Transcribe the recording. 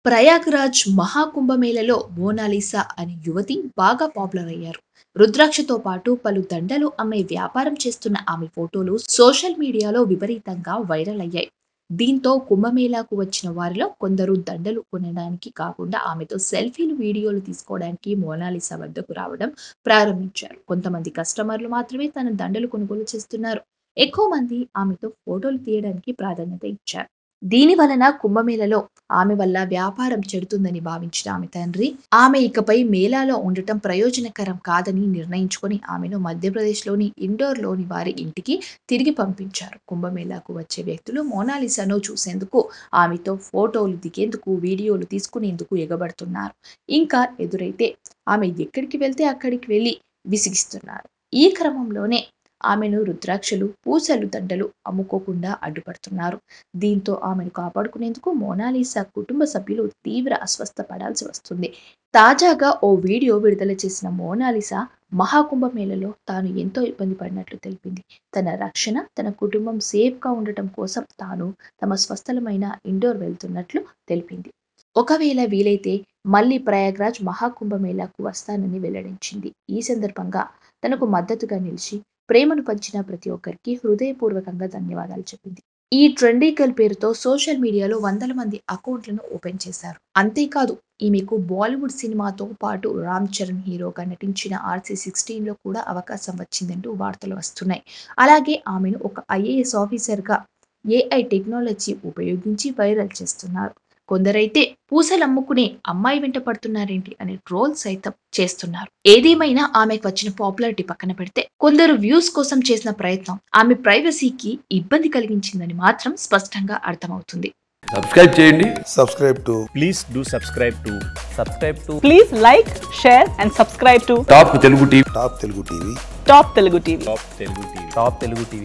Prayagraj మహాకుంభమేళలో Mona Lisa అనే యువతి బాగా పాపులర్ అయ్యారు. రుద్రాక్షతో పాటు పలు దండలు అమ్మే వ్యాపారం చేస్తున్న ఆమె ఫోటోలు సోషల్ మీడియాలో విపరీతంగా వైరల్ అయ్యాయి. దీంతో కుంభమేళాకు వచ్చిన వారిలో కొందరు దండలు కొనడానికి కాకుండా ఆమెతో సెల్ఫీలు, వీడియోలు తీసుకోవడానికి మోనాలిసా వద్దకు రావడం ప్రారంభించారు. కొంతమంది కస్టమర్లు మాత్రమే తన దండలు కొనుగోలు చేస్తున్నారు. ఎక్కువ మంది ఆమెతో ఫోటోలు తీయడానికి ప్రాధాన్యత ఇచ్చారు. దీని వలన కుంభమేళలో ఆమె వల్ల వ్యాపారం చెడుతుందని భావించిన ఆమె తండ్రి, ఆమె ఇకపై మేళాలో ఉండటం ప్రయోజనకరం కాదని నిర్ణయించుకొని ఆమెను మధ్యప్రదేశ్‌లోని ఇండోర్‌లోని వారి ఇంటికి తిరిగి పంపించారు. కుంభమేళాకు వచ్చే వ్యక్తులు మోనాలిసాను చూసేందుకు, ఆమెతో ఫోటోలు దిగేందుకు, వీడియోలు తీసుకునేందుకు ఎగబడుతున్నారు. ఇంకా ఎదురైతే ఆమె ఎక్కడికి వెళ్తే అక్కడికి వెళ్లి విసిగిస్తున్నారు. ఈ క్రమంలోనే ఆమెను రుద్రాక్షలు, పూసలు దండలు అమ్ముకోకుండా అడ్డుపడుతున్నారు. దీంతో ఆమెను కాపాడుకునేందుకు మోనాలిసా కుటుంబ సభ్యులు తీవ్ర అస్వస్థ పడాల్సి వస్తుంది. తాజాగా ఓ వీడియో విడుదల చేసిన మోనాలిసా మహాకుంభమేళలో తాను ఎంతో ఇబ్బంది పడినట్లు తెలిపింది. తన రక్షణ, తన కుటుంబం సేఫ్‌గా ఉండటం కోసం తాను తమ స్వస్థలమైన ఇండోర్ వెళ్తున్నట్లు తెలిపింది. ఒకవేళ వీలైతే మళ్లీ ప్రయాగ్‌రాజ్ మహాకుంభమేళాకు వస్తానని వెల్లడించింది. ఈ సందర్భంగా తనకు మద్దతుగా నిలిచి ప్రేమను పంచిన ప్రతి ఒక్కరికి హృదయపూర్వకంగా ధన్యవాదాలు చెప్పింది. ఈ ట్రెండీ గర్ల్ పేరుతో సోషల్ మీడియాలో వందల మంది అకౌంట్లను ఓపెన్ చేశారు. అంతేకాదు, ఈమెకు బాలీవుడ్ సినిమాతో పాటు రామ్ చరణ్ హీరోగా నటించిన 'ఆర్సీ-16'లో కూడా అవకాశం వచ్చిందంటూ వార్తలు వస్తున్నాయి. అలాగే ఆమెను ఒక ఐఏఎస్ ఆఫీసర్‌గా ఏఐ టెక్నాలజీ ఉపయోగించి వైరల్ చేస్తున్నారు. కొందరైతే పూసలమ్ముకునే అమ్మాయి వెంట పడుతున్నారేంటి అనే ట్రోల్ సైతం చేస్తున్నారు. ఏదేమైనా ఆమెకు వచ్చిన పాపులారిటీ పక్కన పెడితే, కొందరు వ్యూస్ కోసం చేసిన ప్రయత్నం ఆమె ప్రైవసీకి ఇబ్బంది కలిగించిందని మాత్రం స్పష్టంగా అర్థమవుతుంది. సబ్స్క్రైబ్ చేయండి. Please do subscribe to. Please like, share and subscribe to top Telugu TV. Top Telugu TV. Top Telugu TV.